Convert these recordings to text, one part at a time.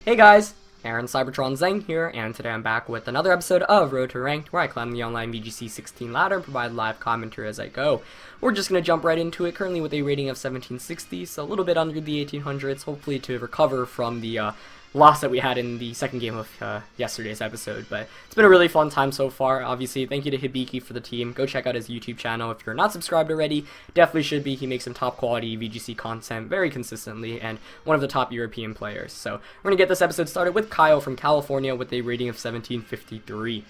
Hey guys, Aaron Cybertron Zeng here, and today I'm back with another episode of Road to Ranked, where I climb the online VGC 16 ladder and provide live commentary as I go. We're just going to jump right into it, currently with a rating of 1760, so a little bit under the 1800s, hopefully to recover from the loss that we had in the second game of yesterday's episode. But it's been a really fun time so far. Obviously, thank you to Hibiki for the team. Go check out his YouTube channel if you're not subscribed already. Definitely should be. He makes some top quality VGC content very consistently and one of the top European players. So we're going to get this episode started with Kyle from California with a rating of 1753.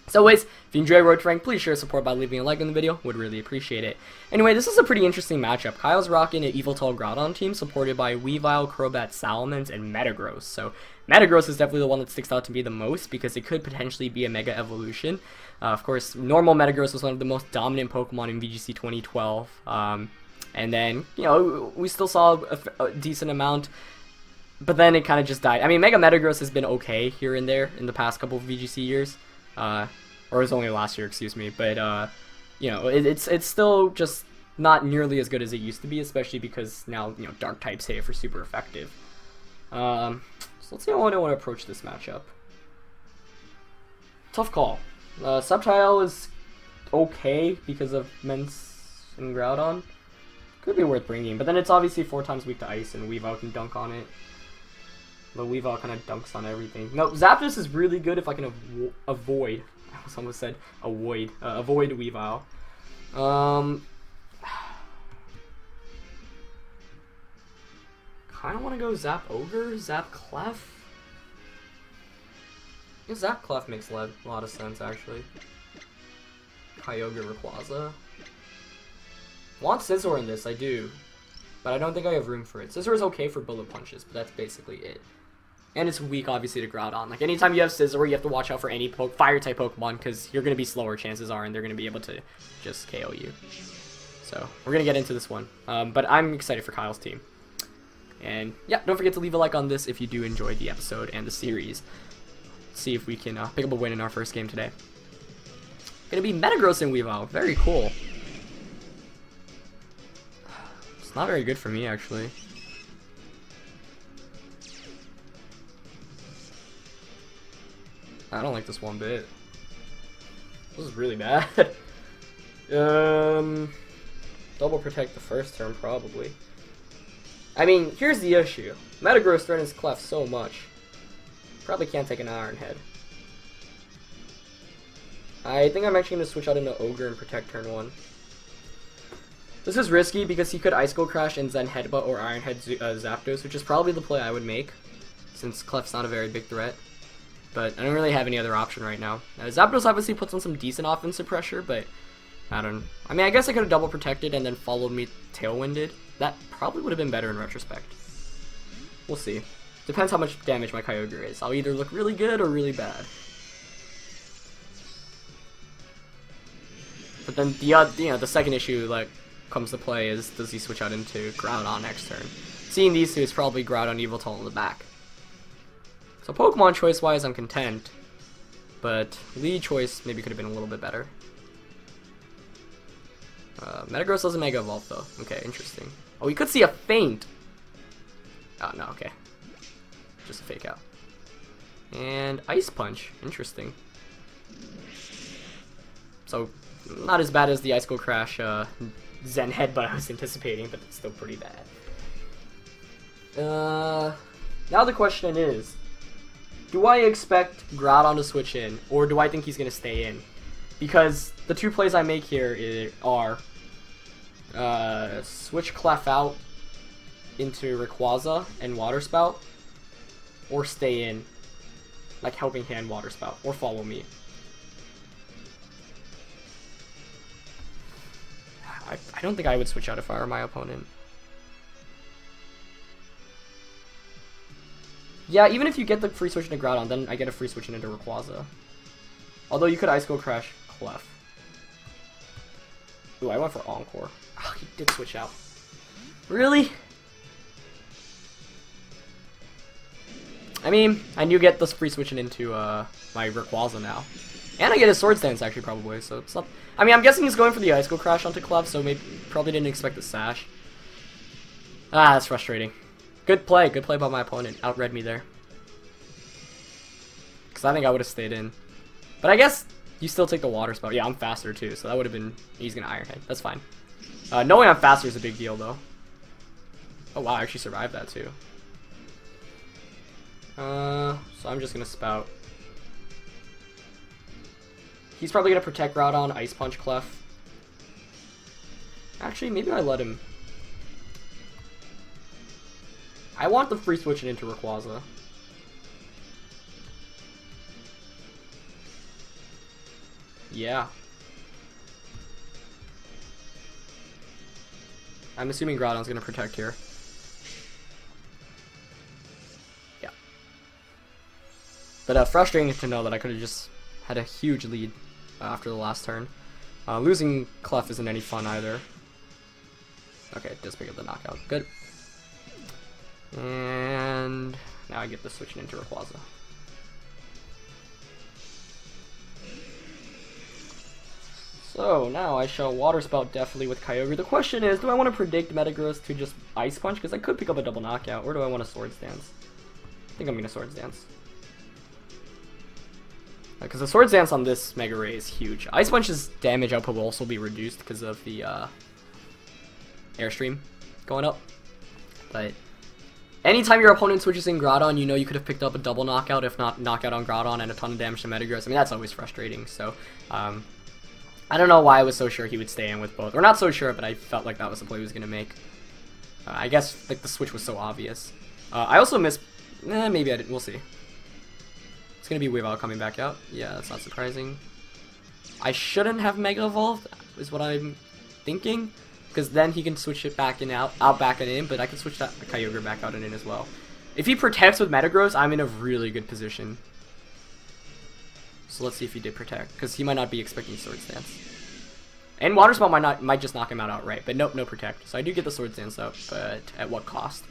So anyways, if you enjoy Road to Rank, please share support by leaving a like on the video, would really appreciate it. Anyway, this is a pretty interesting matchup. Kyle's rocking an Yveltal Groudon team supported by Weavile, Crobat, Salamence, and Metagross. So Metagross is definitely the one that sticks out to me the most because it could potentially be a Mega Evolution. Of course, normal Metagross was one of the most dominant Pokemon in VGC 2012. And then, you know, we still saw a decent amount, but then it kind of just died. I mean, Mega Metagross has been okay here and there in the past couple of VGC years. Or it was only last year, excuse me, but you know, it's still just not nearly as good as it used to be, especially because now, you know, dark types hit for super effective. So let's see how I want to approach this matchup. Tough call. Subtile is okay because of Mence and Groudon. Could be worth bringing, but then it's obviously 4 times weak to ice, and Weavile can dunk on it. The Weavile kind of dunks on everything. No, Zapdos is really good if I can avoid. I almost said avoid. Avoid Weavile. Kind of want to go Zap Ogre, Zap Clef. Yeah, Zap Clef makes a lot of sense actually. Kyogre Rayquaza. Want Scizor in this, I do. But I don't think I have room for it. Scizor is okay for bullet punches, but that's basically it. And it's weak, obviously, to Groudon. Like, anytime you have Scizor, you have to watch out for any Fire-type Pokemon, because you're going to be slower, chances are, and they're going to be able to just KO you. So, we're going to get into this one. But I'm excited for Kyle's team. And, yeah, don't forget to leave a like on this if you do enjoy the episode and the series. Let's see if we can pick up a win in our first game today. Going to be Metagross and Weavile. Very cool. It's not very good for me, actually. I don't like this one bit. This is really bad. Double protect the first turn, probably. I mean, here's the issue. Metagross threatens Clef so much. Probably can't take an Iron Head. I think I'm actually going to switch out into Ogre and protect turn 1. This is risky because he could Ice Cold Crash and Zen Headbutt or Iron Head Zapdos, which is probably the play I would make, since Clef's not a very big threat. But I don't really have any other option right now. Zapdos obviously puts on some decent offensive pressure, but I mean, I guess I could have double protected and then followed me Tailwinded. That probably would have been better in retrospect. We'll see. Depends how much damage my Kyogre is. I'll either look really good or really bad. But then the second issue like comes to play is, does he switch out into Groudon next turn? Seeing these two is probably Groudon Yveltal in the back. So Pokemon choice-wise, I'm content, but lead choice maybe could have been a little bit better. Metagross doesn't Mega Evolve though. Okay, interesting. Oh, we could see a feint. Oh no, okay, just a fake out. And Ice Punch, interesting. So not as bad as the Ice Cold Crash Zen Headbutt I was anticipating, but it's still pretty bad. Now the question is, do I expect Groudon to switch in, or do I think he's going to stay in? Because the two plays I make here are switch Clef out into Rayquaza and Water Spout, or stay in, like Helping Hand Water Spout, or follow me. I don't think I would switch out if I were my opponent. Yeah, even if you get the free switch into Groudon, then I get a free switch into Rayquaza. Although you could Ice Cold Crash Clef. Ooh, I went for Encore. Oh, he did switch out. Really? I mean, I do get this free switching into my Rayquaza now. And I get a Sword Stance actually probably, so it's not... I mean, I'm guessing he's going for the Ice Cold Crash onto Clef, so maybe probably didn't expect the Sash. Ah, that's frustrating. Good play by my opponent. Outread me there. because I think I would have stayed in. But I guess you still take the water spout. Yeah, I'm faster too, so that would have been... He's gonna Iron Head. That's fine. Knowing I'm faster is a big deal, though. Oh wow, I actually survived that too. So I'm just gonna spout. He's probably gonna protect Groudon, Ice Punch Clef. Actually, maybe I let him. I want the free switch it into Rayquaza. Yeah. I'm assuming Groudon's gonna protect here. Yeah. But frustrating to know that I could have just had a huge lead after the last turn. Losing Clef isn't any fun either. Okay, it does pick up the knockout. Good. And now I get the switching into Rayquaza. So now I shall Water Spout definitely with Kyogre. The question is, do I want to predict Metagross to just Ice Punch? Because I could pick up a double knockout, or do I want to Swords Dance? I think I'm going to Swords Dance. Because the Swords Dance on this Mega Ray is huge. Ice Punch's damage output will also be reduced because of the Airstream going up. But anytime your opponent switches in Groudon, you know you could have picked up a double knockout, if not knockout on Groudon and a ton of damage to Metagross. I mean, that's always frustrating. So, I don't know why I was so sure he would stay in with both. Or not so sure, but I felt like that was the play he was going to make. I guess like the switch was so obvious. I also missed... maybe I didn't. We'll see. It's going to be Weavile coming back out. Yeah, that's not surprising. I shouldn't have Mega Evolved, is what I'm thinking. Because then he can switch it back and out back and in, but I can switch that Kyogre back out and in as well. If he protects with Metagross, I'm in a really good position. So let's see if he did protect, because he might not be expecting Swords Dance. And Water Spout might just knock him out outright, but nope, no protect. So I do get the Swords Dance up, but at what cost?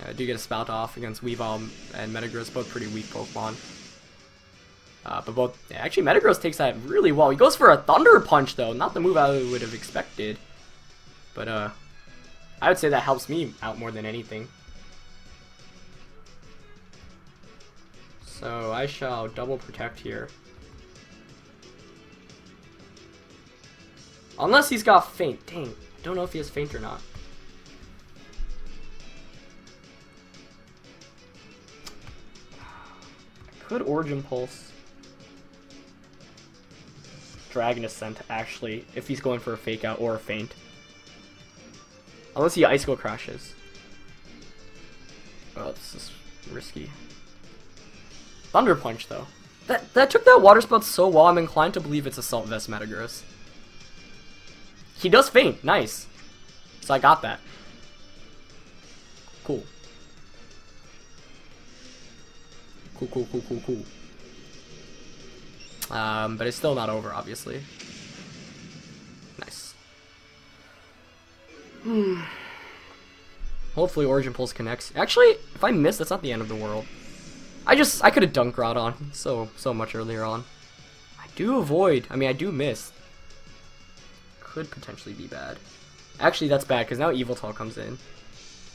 I do get a Spout off against Weavile and Metagross, both pretty weak Pokemon. But both, actually Metagross takes that really well. He goes for a Thunder Punch though, not the move I would have expected. But I would say that helps me out more than anything. So I shall double protect here. Unless he's got Feint. Dang, I don't know if he has Feint or not. I could Origin Pulse. Dragon Ascent, actually, if he's going for a Fake Out or a Feint. Unless he Icicle crashes. Oh, this is risky. Thunder Punch, though. That took that Water Spout so well, I'm inclined to believe it's Assault Vest Metagross. He does Feint. Nice. So I got that. Cool. Cool. But it's still not over, obviously. Nice. Hopefully Origin Pulse connects. Actually, if I miss, that's not the end of the world. I could have dunked Groudon so much earlier on. I do avoid. I mean, I do miss. Could potentially be bad. Actually, that's bad, because now Yveltal comes in.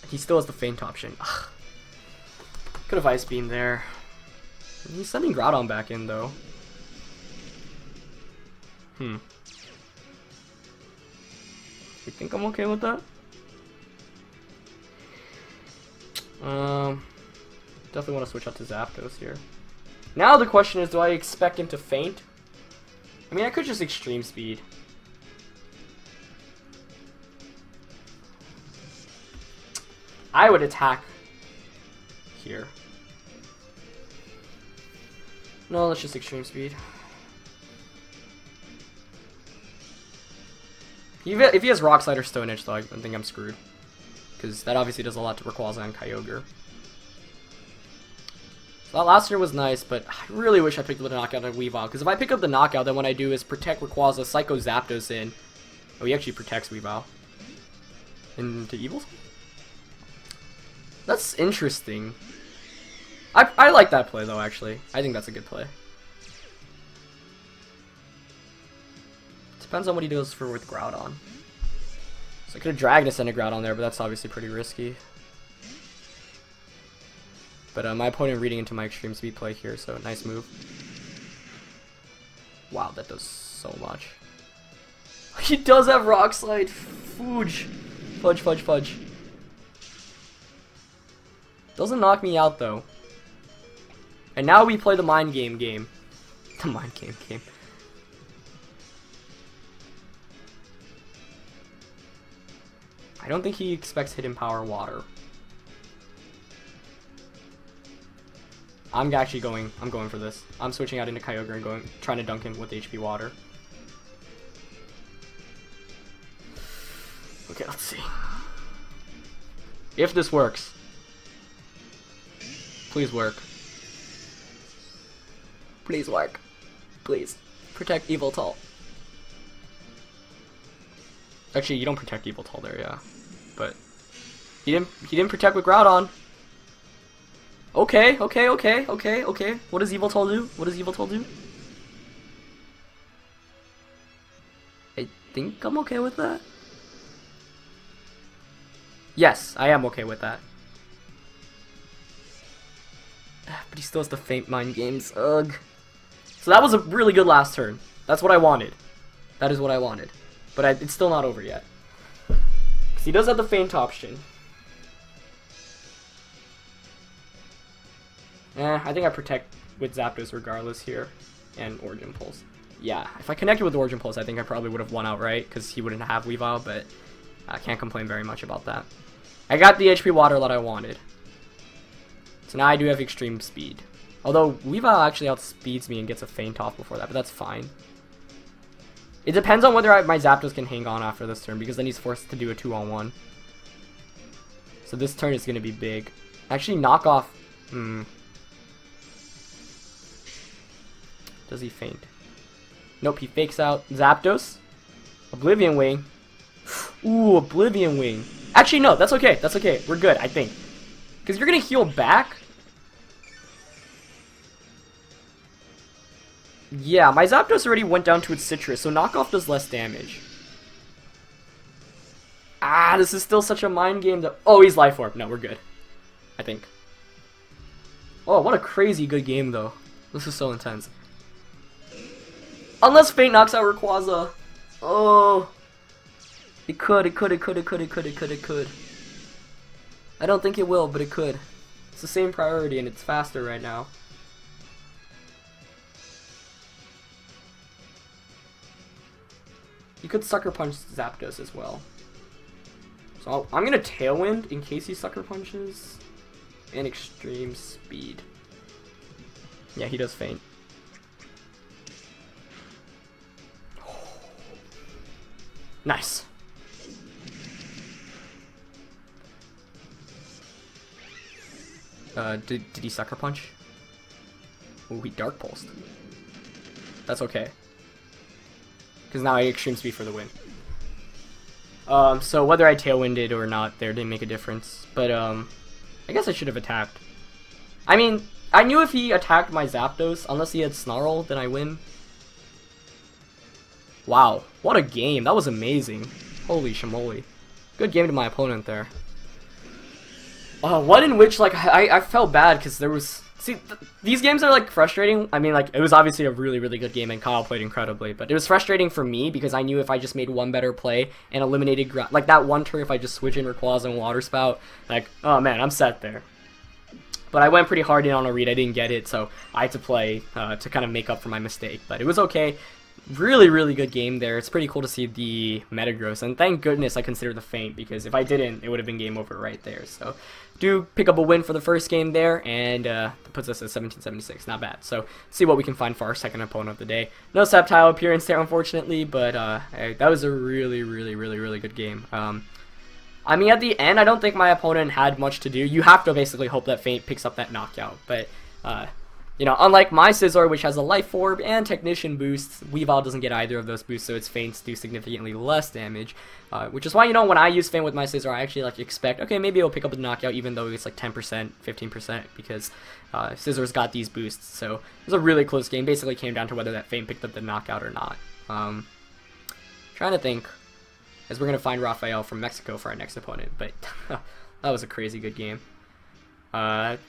He still has the Feint option. Ugh. Could have Ice Beam there. He's sending Groudon back in, though. You think I'm okay with that? Definitely want to switch out to Zapdos here. Now the question is, do I expect him to Feint? I mean, I could just Extreme Speed. I would attack here. No, let's just Extreme Speed. If he has Rock Slide or Stone Edge, though, I think I'm screwed. Because that obviously does a lot to Rayquaza and Kyogre. So that last year was nice, but I really wish I picked up the knockout on Weavile. Because if I pick up the knockout, then what I do is protect Rayquaza, Psycho Zapdos in. Oh, he actually protects Weavile. Into Evil? That's interesting. I like that play, though, actually. I think that's a good play. Depends on what he does with Groudon. So I could have Dragon Ascended Groudon there, but that's obviously pretty risky. But my opponent reading into my extreme speed play here, so nice move. Wow, that does so much. He does have Rock Slide. Fudge. Fudge, fudge, fudge. Doesn't knock me out, though. And now we play the Mind Game game. The Mind Game game. I don't think he expects Hidden Power Water. I'm going for this. I'm switching out into Kyogre and trying to dunk him with HP Water. Okay, let's see. If this works. Please work. Please work. Please. Protect Yveltal. Actually, you don't protect Yveltal there, yeah. But he didn't protect with Groudon. Okay. What does Yveltal do? What does Yveltal do? I think I'm okay with that. Yes, I am okay with that. But he still has the faint Mind Games. Ugh. So that was a really good last turn. That's what I wanted. That is what I wanted. But it's still not over yet. Because he does have the faint option. I think I protect with Zapdos regardless here. And Origin Pulse. Yeah, if I connected with Origin Pulse, I think I probably would have won outright. Because he wouldn't have Weavile, but I can't complain very much about that. I got the HP Water that I wanted. So now I do have extreme speed. Although Weavile actually outspeeds me and gets a feint off before that, but that's fine. It depends on whether my Zapdos can hang on after this turn, because then he's forced to do a 2-on-1. So this turn is going to be big. Actually, knock off. Does he feint? Nope, he fakes out Zapdos. Oblivion Wing. Ooh, Oblivion Wing. Actually, no, that's okay. That's okay. We're good, I think. Because you're going to heal back. Yeah, my Zapdos already went down to its Citrus, so knockoff does less damage. Ah, this is still such a mind game. Oh, he's Life Orb. No, we're good. I think. Oh, what a crazy good game, though. This is so intense. Unless Fate knocks out Rayquaza. Oh. It could. I don't think it will, but it could. It's the same priority, and it's faster right now. You could Sucker Punch Zapdos as well. So I'm gonna Tailwind in case he Sucker Punches. And Extreme Speed. Yeah, he does faint. Nice. Did he Sucker Punch? Ooh, he Dark Pulsed. That's okay. Because now I Extreme Speed for the win. So whether I Tailwinded or not, there didn't make a difference. But, I guess I should have attacked. I mean, I knew if he attacked my Zapdos, unless he had Snarl, then I win. Wow, what a game. That was amazing. Holy shamoly. Good game to my opponent there. One in which, like, I felt bad because there was... See, these games are, like, frustrating. I mean, like, it was obviously a really, really good game, and Kyle played incredibly. But it was frustrating for me because I knew if I just made one better play and eliminated... Like, that one turn, if I just switch in Rayquaza and Water Spout, like, oh, man, I'm set there. But I went pretty hard in on a read. I didn't get it, so I had to play to kind of make up for my mistake. But it was okay. Really, really good game there. It's pretty cool to see the Metagross, and thank goodness I considered the feint, because if I didn't, it would have been game over right there. So, do pick up a win for the first game there, and that puts us at 1776. Not bad. So, see what we can find for our second opponent of the day. No Sceptile appearance there, unfortunately, but that was a really, really, really, really good game. I mean, at the end, I don't think my opponent had much to do. You have to basically hope that feint picks up that knockout, but... you know, unlike my Scizor, which has a Life Orb and Technician boosts, Weavile doesn't get either of those boosts, so its feints do significantly less damage. Which is why, you know, when I use feint with my Scizor, I actually like expect, okay, maybe it'll pick up the knockout, even though it's like 10%, 15%, because Scizor's got these boosts. So it was a really close game. Basically came down to whether that feint picked up the knockout or not. Trying to think, as we're gonna find Raphael from Mexico for our next opponent, but that was a crazy good game.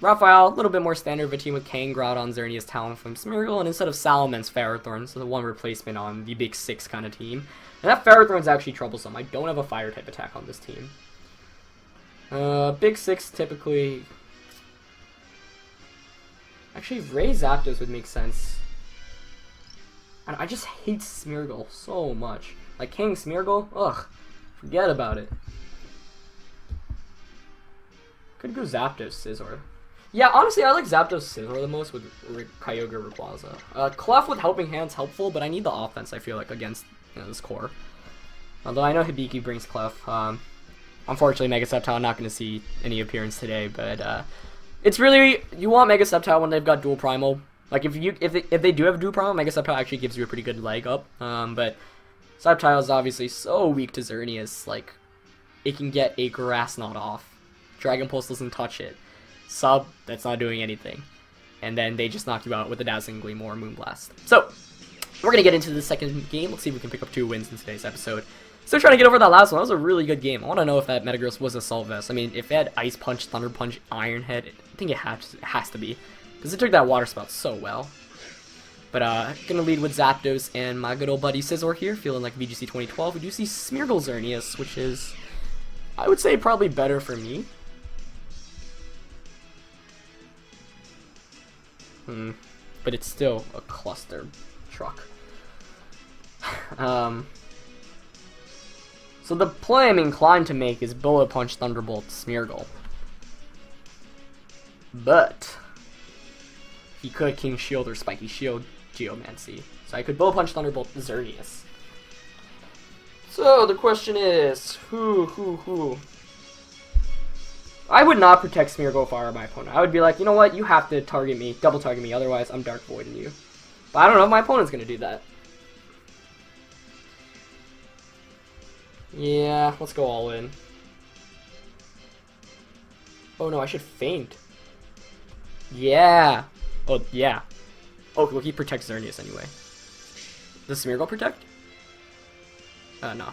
Raphael, a little bit more standard of a team with Kang, Groudon, Xerneas, Talonflame, Smeargle, and instead of Salamence, Ferrothorn, so the one replacement on the big 6 kind of team. And that Ferrothorn's actually troublesome. I don't have a fire type attack on this team. Big 6 typically... Actually, Ray Zapdos would make sense. And I just hate Smeargle so much. Like King Smeargle, ugh, forget about it. Could go Zapdos, Scizor. Yeah, honestly, I like Zapdos, Scizor the most with Kyogre, Rayquaza. Clef with Helping Hand's helpful, but I need the offense, I feel like, against this core. Although I know Hibiki brings Clef. Unfortunately, Mega Sceptile not going to see any appearance today, but it's really, you want Mega Sceptile when they've got dual primal. Like if they do have dual primal, Mega Sceptile actually gives you a pretty good leg up. But Sceptile is obviously so weak to Xerneas, like it can get a Grass Knot off. Dragon Pulse doesn't touch it. Sub, that's not doing anything. And then they just knock you out with a Dazzling Gleam or Moonblast. So, we're going to get into the second game. Let's see if we can pick up 2 wins in today's episode. Still trying to get over that last one. That was a really good game. I want to know if that Metagross was Assault Vest. I mean, if it had Ice Punch, Thunder Punch, Iron Head, I think it has to be. Because it took that Water Spout so well. But, gonna lead with Zapdos and my good old buddy Scizor here, feeling like VGC 2012. We do see Smeargle Xerneas, which is, I would say, probably better for me. But it's still a cluster truck. So the play I'm inclined to make is Bullet Punch, Thunderbolt, Smeargle. But he could King Shield or Spiky Shield Geomancy. So I could Bullet Punch, Thunderbolt, Xerneas. So the question is, who? I would not protect Smeargle if I were my opponent. I would be like, you know what, you have to target me, double target me, otherwise I'm Dark Voiding you. But I don't know if my opponent's going to do that. Yeah, let's go all in. Oh no, I should feint. Yeah. Oh, yeah. Oh, well, he protects Xerneas anyway. Does Smeargle protect? No.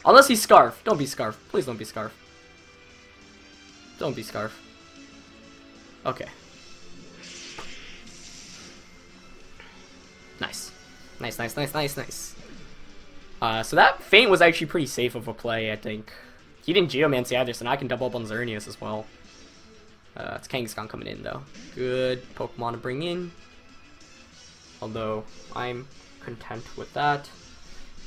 Unless he's Scarf. Don't be Scarf. Please don't be Scarf. Don't be Scarf. Okay. Nice. Nice. So that feint was actually pretty safe of a play, I think. He didn't Geomancy either, so now I can double up on Xerneas as well. It's Kangaskhan coming in, though. Good Pokemon to bring in. Although, I'm content with that.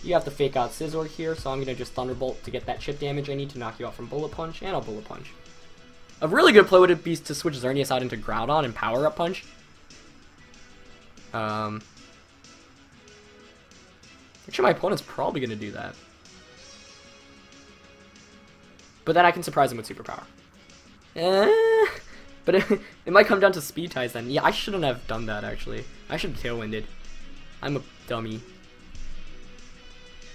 You have to fake out Scizor here, so I'm going to just Thunderbolt to get that chip damage I need to knock you out from Bullet Punch, and I'll Bullet Punch. A really good play would be to switch Xerneas out into Groudon and Power Up Punch. Actually, my opponent's probably going to do that. But then I can surprise him with Superpower. But it might come down to Speed Ties then. Yeah, I shouldn't have done that, actually. I should have Tailwinded. I'm a dummy.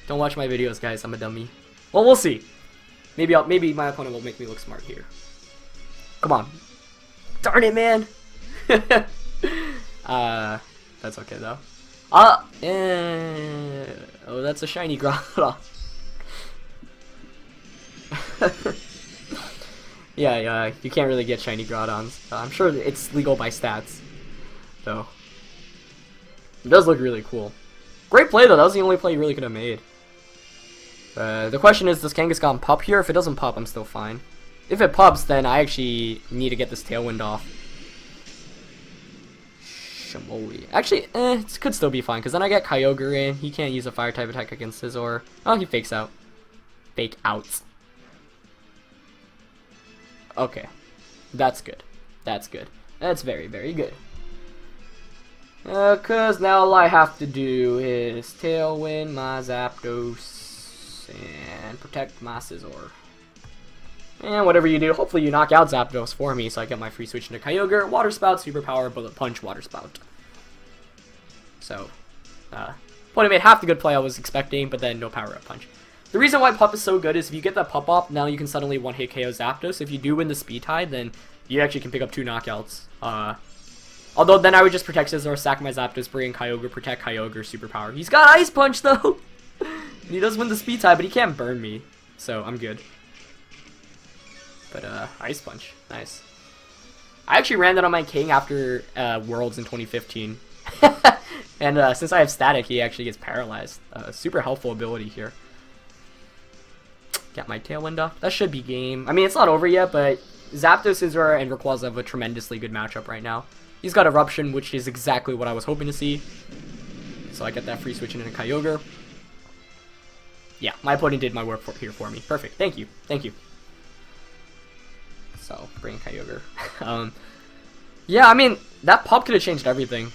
Don't watch my videos, guys. I'm a dummy. Well, we'll see. Maybe my opponent will make me look smart here. Come on. Darn it, man. That's okay, though. Oh, that's a shiny Groudon. Yeah, you can't really get shiny Groudons. I'm sure it's legal by stats, though. It does look really cool. Great play, though. That was the only play you really could have made. The question is, does Kangaskhan pup here? If it doesn't pup, I'm still fine. If it pups, then I actually need to get this Tailwind off. Shamoli. Actually, it could still be fine, because then I get Kyogre in. He can't use a fire type attack against Scizor. Oh, he fakes out. Fake outs. Okay. That's good. That's good. That's very, very good. Because now all I have to do is Tailwind my Zapdos and protect my Scizor. And whatever you do, hopefully you knock out Zapdos for me so I get my free switch into Kyogre, Water Spout, Superpower, Bullet Punch, Water Spout. So, opponent made half the good play I was expecting, but then no Power Up Punch. The reason why Pup is so good is if you get that Pup off, now you can suddenly one-hit KO Zapdos. If you do win the Speed Tide, then you actually can pick up 2 knockouts. Although then I would just protect Scizor, sack my Zapdos, bring in Kyogre, protect Kyogre, Superpower. He's got Ice Punch though! And he does win the Speed Tide, but he can't burn me. So, I'm good. But, Ice Punch. Nice. I actually ran that on my king after Worlds in 2015. And since I have static, he actually gets paralyzed. Super helpful ability here. Got my Tailwind up. That should be game. I mean, it's not over yet, but Zapdos, Scizor, and Rayquaza have a tremendously good matchup right now. He's got Eruption, which is exactly what I was hoping to see. So I get that free switch into Kyogre. Yeah, my opponent did my work here for me. Perfect. Thank you. Thank you. So, bring Kyogre. Yeah, I mean, that pop could have changed everything.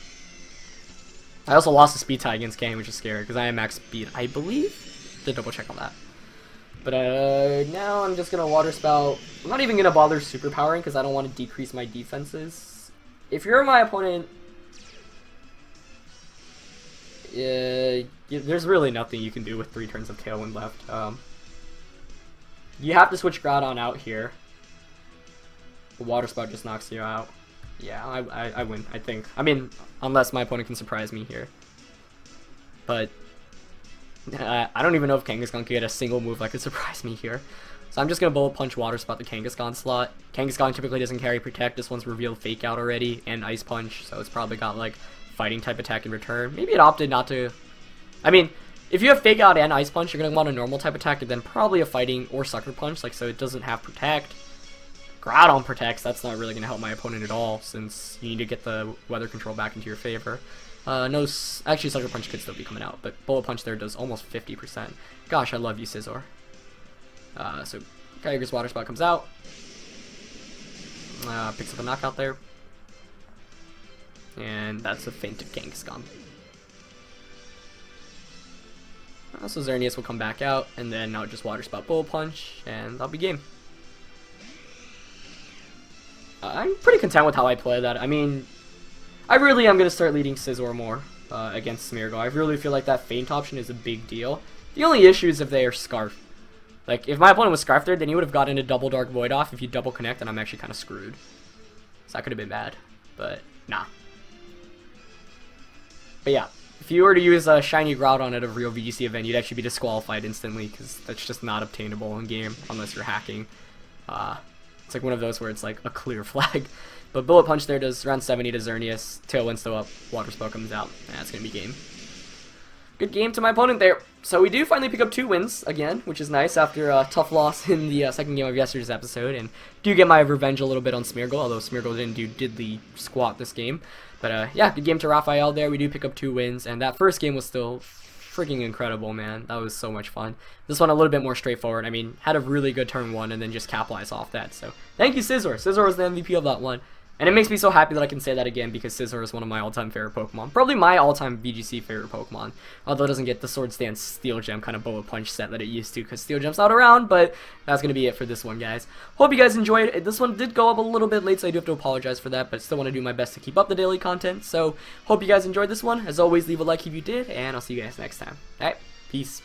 I also lost the speed tie against Kang, which is scary, because I am max speed, I believe. To double check on that. But now I'm just going to Water Spout. I'm not even going to bother superpowering, because I don't want to decrease my defenses. If you're my opponent, there's really nothing you can do with 3 turns of Tailwind left. You have to switch Groudon out here. The Water Spout just knocks you out. Yeah, I win, I think. I mean, unless my opponent can surprise me here. But I don't even know if Kangaskhan can get a single move that could surprise me here. So I'm just going to Bullet Punch Water Spout the Kangaskhan slot. Kangaskhan typically doesn't carry Protect. This one's revealed Fake Out already, and Ice Punch, so it's probably got like Fighting type attack in return. Maybe it opted not to. I mean, if you have Fake Out and Ice Punch, you're going to want a normal type attack and then probably a Fighting or Sucker Punch, like so it doesn't have Protect. Groudon protects, that's not really going to help my opponent at all, since you need to get the weather control back into your favor. No, actually Sucker Punch could still be coming out, but Bullet Punch there does almost 50%. Gosh, I love you, Scizor. So Kyogre's Water Spout comes out. Picks up a knockout there. And that's a fainted Kangaskhan. So Xerneas will come back out, and then I'll just Water Spout Bullet Punch, and that'll be game. I'm pretty content with how I play that. I mean, I really am going to start leading Scizor more against Smeargle. I really feel like that Feint option is a big deal. The only issue is if they are Scarf. Like, if my opponent was Scarf there, then he would have gotten a double Dark Void off if you double connect, and I'm actually kind of screwed. So that could have been bad, but nah. But yeah, if you were to use a Shiny Groudon at a real VGC event, you'd actually be disqualified instantly, because that's just not obtainable in game unless you're hacking. It's like one of those where it's like a clear flag. But Bullet Punch there does around 70 to Xerneas. Tailwind still up. Water Spout comes out. That's going to be game. Good game to my opponent there. So we do finally pick up 2 wins again, which is nice after a tough loss in the second game of yesterday's episode. And do get my revenge a little bit on Smeargle, although Smeargle didn't do diddly squat this game. But yeah, good game to Raphael there. We do pick up 2 wins. And that first game was still freaking incredible, man. That was so much fun. This one a little bit more straightforward. I mean, had a really good turn 1 and then just capitalized off that. So thank you, Scizor. Scizor was the MVP of that one. And it makes me so happy that I can say that again, because Scizor is one of my all-time favorite Pokemon. Probably my all-time VGC favorite Pokemon. Although it doesn't get the Swords Dance Steel Gem kind of Bullet Punch set that it used to, because Steel Gem's not around. But that's going to be it for this one, guys. Hope you guys enjoyed it. This one did go up a little bit late, so I do have to apologize for that. But still want to do my best to keep up the daily content. So hope you guys enjoyed this one. As always, leave a like if you did, and I'll see you guys next time. Alright, peace.